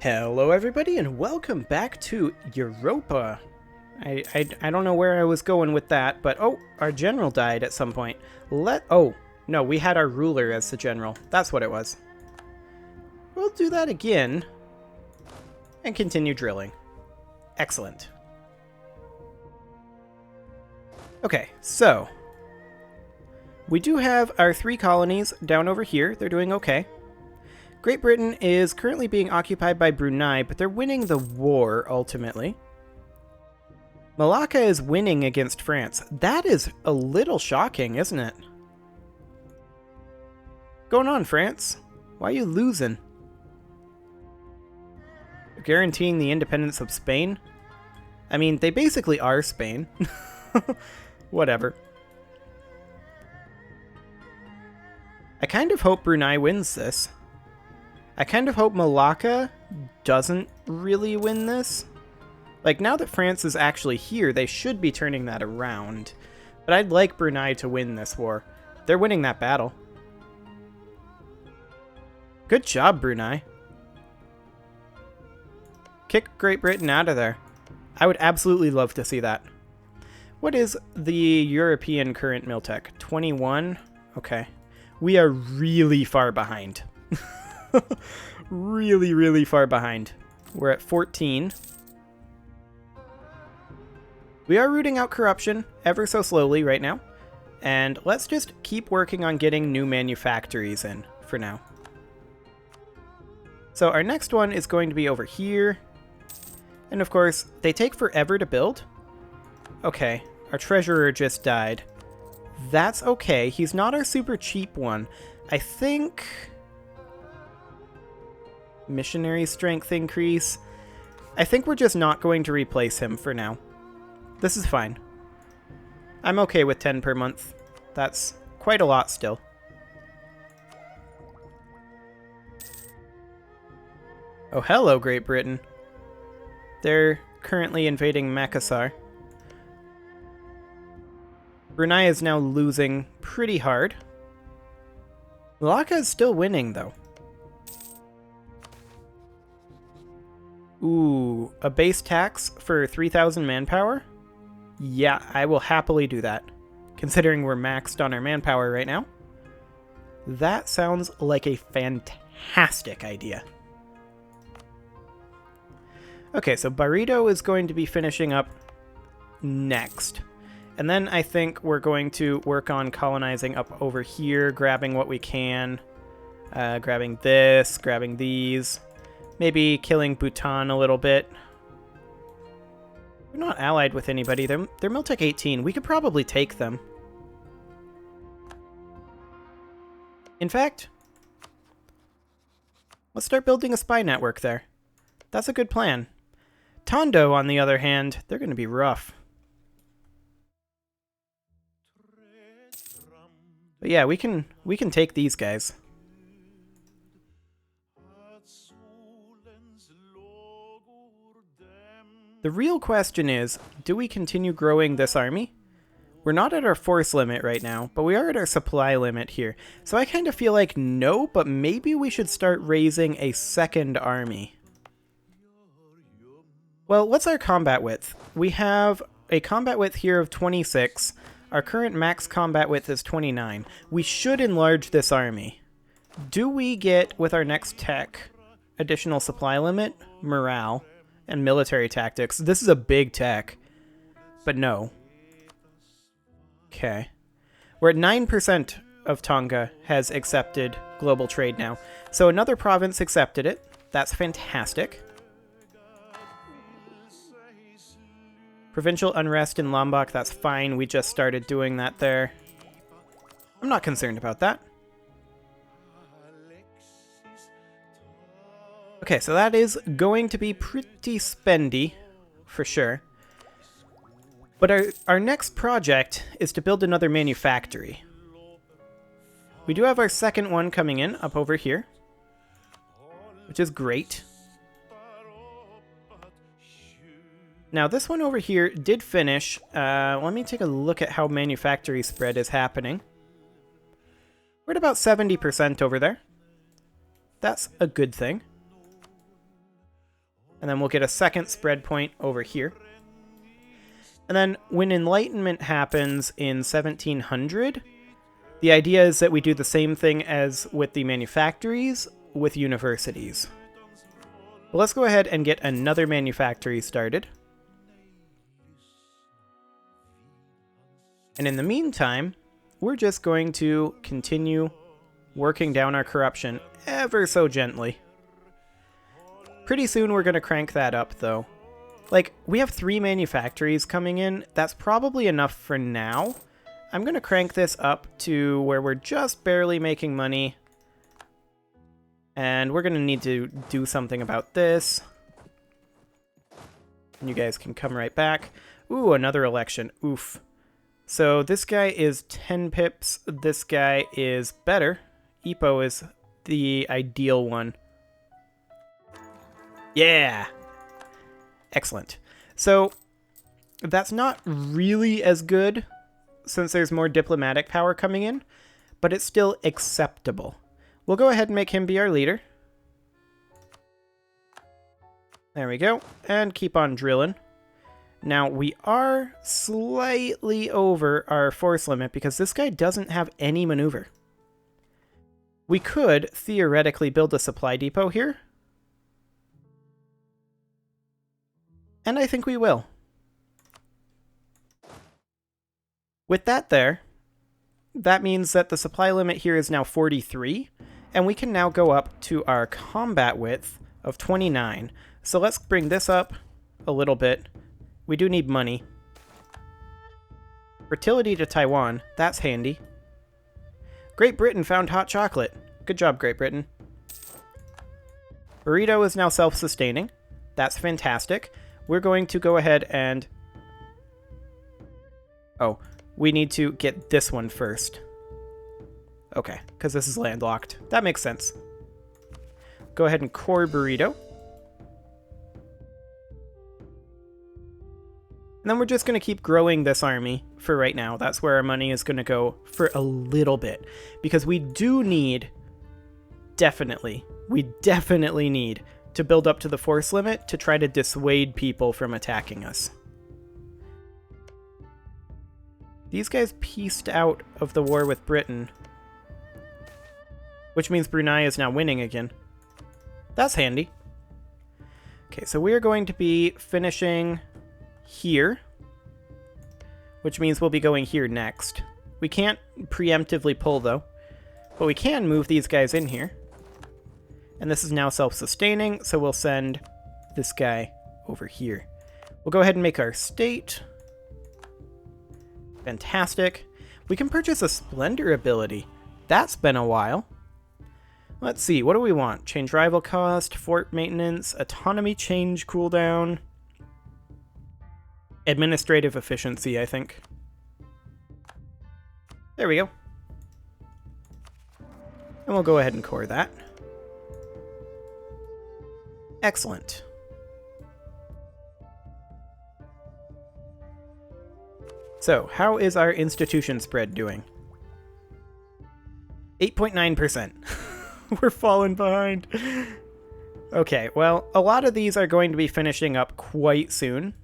Hello everybody and welcome back to Europa. I don't know where I was going with that, but oh, our general died at some point. Oh, no, we had our ruler as the general. That's what it was. We'll do that again and continue drilling. Excellent. Okay, so we do have our 3 colonies down over here. They're doing okay. Great Britain is currently being occupied by Brunei, but they're winning the war, ultimately. Malacca is winning against France. That is a little shocking, isn't it? What's going on, France? Why are you losing? Guaranteeing the independence of Spain? I mean, they basically are Spain. Whatever. I kind of hope Brunei wins this. I kind of hope Malacca doesn't really win this. Like, now that France is actually here, they should be turning that around. But I'd like Brunei to win this war. They're winning that battle. Good job, Brunei. Kick Great Britain out of there. I would absolutely love to see that. What is the European current Miltech? 21? Okay. We are really far behind. really far behind. We're at 14. We are rooting out corruption ever so slowly right now. And let's just keep working on getting new manufactories in for now. So our next one is going to be over here. And of course, they take forever to build. Okay, our treasurer just died. That's okay. He's not our super cheap one. I think missionary strength increase. I think we're just not going to replace him for now. This is fine. I'm okay with 10 per month. That's quite a lot still. Oh, hello, Great Britain. They're currently invading Makassar. Brunei is now losing pretty hard. Malacca is still winning, though. Ooh, a base tax for 3,000 manpower? Yeah, I will happily do that, considering we're maxed on our manpower right now. That sounds like a fantastic idea. Okay, so Barreto is going to be finishing up next. And then I think we're going to work on colonizing up over here, grabbing what we can. Grabbing this, grabbing these. Maybe killing Bhutan a little bit. We're not allied with anybody. They're Miltech 18. We could probably take them. In fact, let's start building a spy network there. That's a good plan. Tondo, on the other hand, they're going to be rough. But yeah, we can take these guys. The real question is, do we continue growing this army? We're not at our force limit right now, but we are at our supply limit here. So I kind of feel like no, but maybe we should start raising a second army. Well, what's our combat width? We have a combat width here of 26. Our current max combat width is 29. We should enlarge this army. Do we get, with our next tech, additional supply limit, morale, and military tactics? This is a big tech, but no. Okay. We're at 9% of Tonga has accepted global trade now. So another province accepted it. That's fantastic. Provincial unrest in Lombok, that's fine. We just started doing that there. I'm not concerned about that. Okay, so that is going to be pretty spendy, for sure. But our next project is to build another manufactory. We do have our second one coming in up over here, which is great. Now, this one over here did finish. Let me take a look at how manufactory spread is happening. We're at about 70% over there. That's a good thing. And then we'll get a second spread point over here. And then when Enlightenment happens in 1700, the idea is that we do the same thing as with the manufactories with universities. But let's go ahead and get another manufactory started. And in the meantime, we're just going to continue working down our corruption ever so gently. Pretty soon we're going to crank that up, though. Like, we have 3 manufactories coming in. That's probably enough for now. I'm going to crank this up to where we're just barely making money. And we're going to need to do something about this. And you guys can come right back. Ooh, another election. Oof. So this guy is 10 pips. This guy is better. Ipo is the ideal one. Yeah! Excellent. So that's not really as good since there's more diplomatic power coming in, but it's still acceptable. We'll go ahead and make him be our leader. There we go. And keep on drilling. Now, we are slightly over our force limit because this guy doesn't have any maneuver. We could theoretically build a supply depot here. And I think we will. With that there, that means that the supply limit here is now 43, and we can now go up to our combat width of 29. So let's bring this up a little bit. We do need money. Fertility to Taiwan, that's handy. Great Britain found hot chocolate. Good job, Great Britain. Burrito is now self-sustaining. That's fantastic. We're going to go ahead and... Oh, we need to get this one first. Okay, because this is landlocked. That makes sense. Go ahead and core Burrito. And then we're just going to keep growing this army for right now. That's where our money is going to go for a little bit. Because we do need, we definitely need to build up to the force limit to try to dissuade people from attacking us. These guys pieced out of the war with Britain, which means Brunei is now winning again. That's handy. Okay, so we are going to be finishing here, which means we'll be going here next. We can't preemptively pull, though, but we can move these guys in here. And this is now self-sustaining, so we'll send this guy over here. We'll go ahead and make our state. Fantastic. We can purchase a Splendor ability. That's been a while. Let's see, what do we want? Change rival cost, fort maintenance, autonomy change cooldown, administrative efficiency, I think. There we go. And we'll go ahead and core that. Excellent. So, how is our institution spread doing? 8.9%. We're falling behind. Okay, well, a lot of these are going to be finishing up quite soon.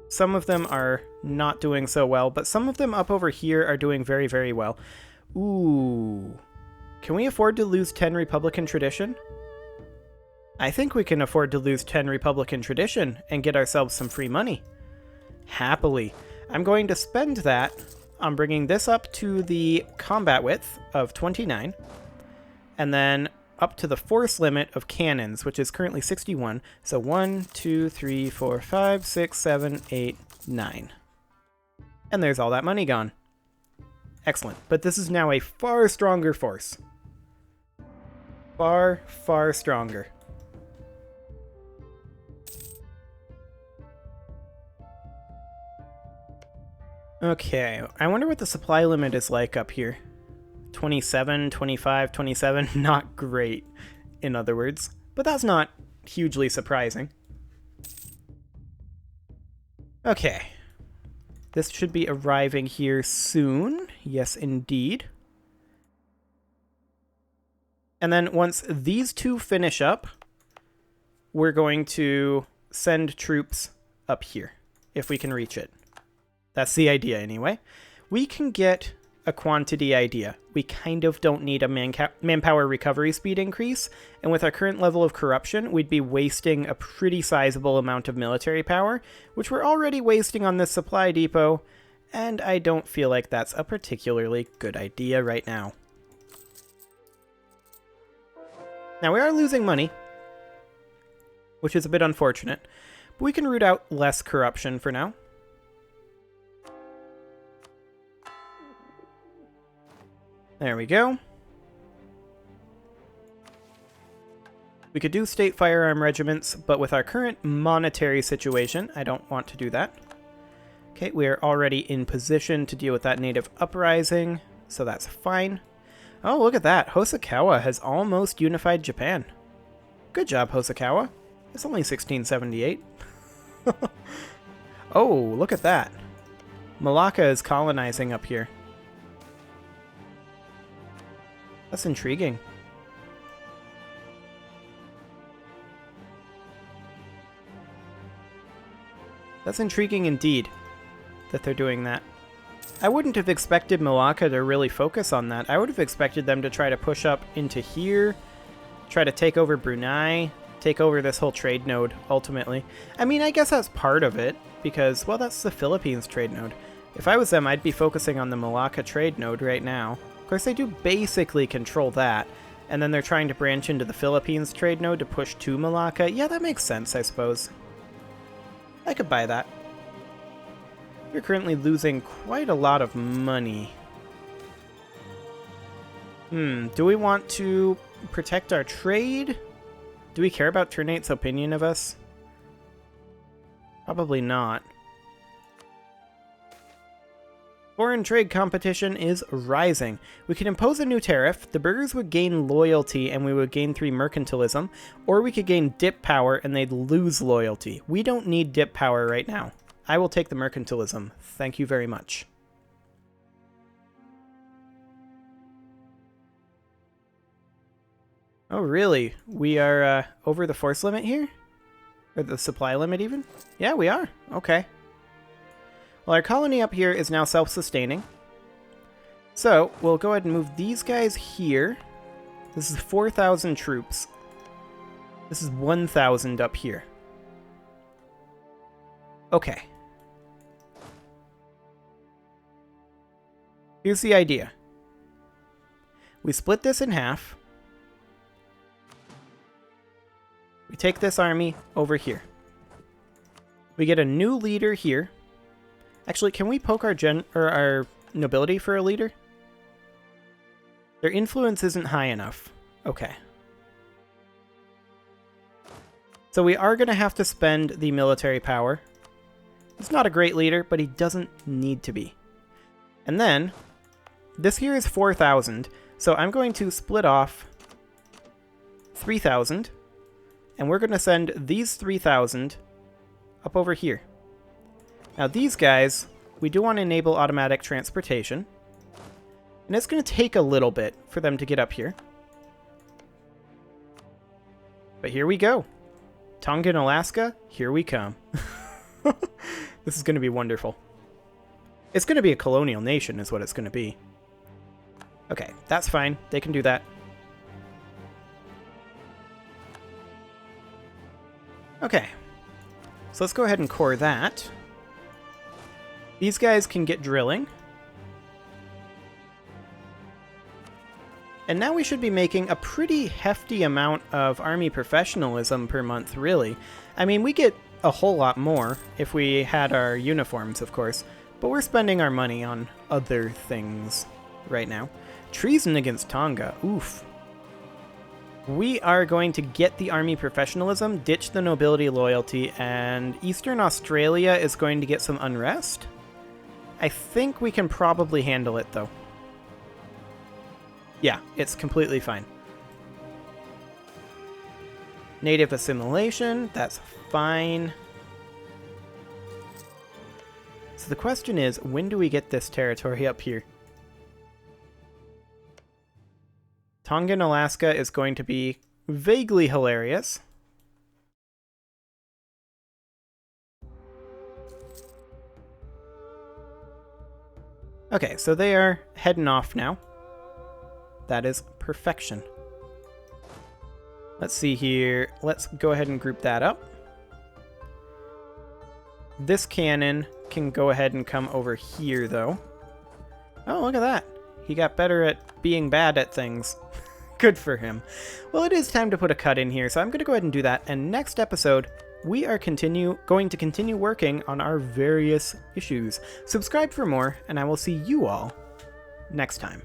Some of them are not doing so well, but some of them up over here are doing very, very well. Ooh. Can we afford to lose 10 Republican tradition? I think we can afford to lose 10 Republican tradition and get ourselves some free money. Happily. I'm going to spend that on bringing this up to the combat width of 29, and then up to the force limit of cannons, which is currently 61. So 1, 2, 3, 4, 5, 6, 7, 8, 9. And there's all that money gone. Excellent. But this is now a far stronger force. Far, far stronger. Okay, I wonder what the supply limit is like up here. 27, 25, 27, not great, in other words. But that's not hugely surprising. Okay. This should be arriving here soon. Yes, indeed. And then once these two finish up, we're going to send troops up here, if we can reach it. That's the idea anyway. We can get a quantity idea. We kind of don't need a manpower recovery speed increase, and with our current level of corruption, we'd be wasting a pretty sizable amount of military power, which we're already wasting on this supply depot, and I don't feel like that's a particularly good idea right now. Now, we are losing money, which is a bit unfortunate, but we can root out less corruption for now. There we go. We could do state firearm regiments, but with our current monetary situation, I don't want to do that. Okay, we are already in position to deal with that native uprising, so that's fine. Oh, look at that. Hosokawa has almost unified Japan. Good job, Hosokawa. It's only 1678. Oh, look at that. Malacca is colonizing up here. That's intriguing. That's intriguing indeed, that they're doing that. I wouldn't have expected Malacca to really focus on that. I would have expected them to try to push up into here, try to take over Brunei, take over this whole trade node, ultimately. I mean, I guess that's part of it, because, well, that's the Philippines trade node. If I was them, I'd be focusing on the Malacca trade node right now. Of course, they do basically control that, and then they're trying to branch into the Philippines trade node to push to Malacca. Yeah, that makes sense, I suppose. I could buy that. We're currently losing quite a lot of money. Do we want to protect our trade? Do we care about Ternate's opinion of us? Probably not. Foreign trade competition is rising. We could impose a new tariff, the burghers would gain loyalty and we would gain 3 mercantilism, or we could gain dip power and they'd lose loyalty. We don't need dip power right now. I will take the mercantilism. Thank you very much. Oh, really? We are over the force limit here? Or the supply limit even? Yeah, we are. Okay. Well, our colony up here is now self-sustaining. So, we'll go ahead and move these guys here. This is 4,000 troops. This is 1,000 up here. Okay. Here's the idea. We split this in half. We take this army over here. We get a new leader here. Actually, can we poke our nobility for a leader? Their influence isn't high enough. Okay. So we are going to have to spend the military power. He's not a great leader, but he doesn't need to be. And then, this here is 4,000, so I'm going to split off 3,000, and we're going to send these 3,000 up over here. Now these guys, we do want to enable automatic transportation. And it's going to take a little bit for them to get up here. But here we go. Tonga and Alaska, here we come. This is going to be wonderful. It's going to be a colonial nation is what it's going to be. Okay, that's fine. They can do that. Okay. So let's go ahead and core that. These guys can get drilling. And now we should be making a pretty hefty amount of army professionalism per month, really. I mean, we get a whole lot more if we had our uniforms, of course. But we're spending our money on other things right now. Treason against Tonga. Oof. We are going to get the army professionalism, ditch the nobility loyalty, and Eastern Australia is going to get some unrest. I think we can probably handle it, though. Yeah, it's completely fine. Native assimilation, that's fine. So the question is, when do we get this territory up here? Tonga and Alaska is going to be vaguely hilarious. Okay, so they are heading off now. That is perfection. Let's see here. Let's go ahead and group that up. This cannon can go ahead and come over here, though. Oh, look at that. He got better at being bad at things. Good for him. Well, it is time to put a cut in here, so I'm going to go ahead and do that. And next episode, we are going to continue working on our various issues. Subscribe for more, and I will see you all next time.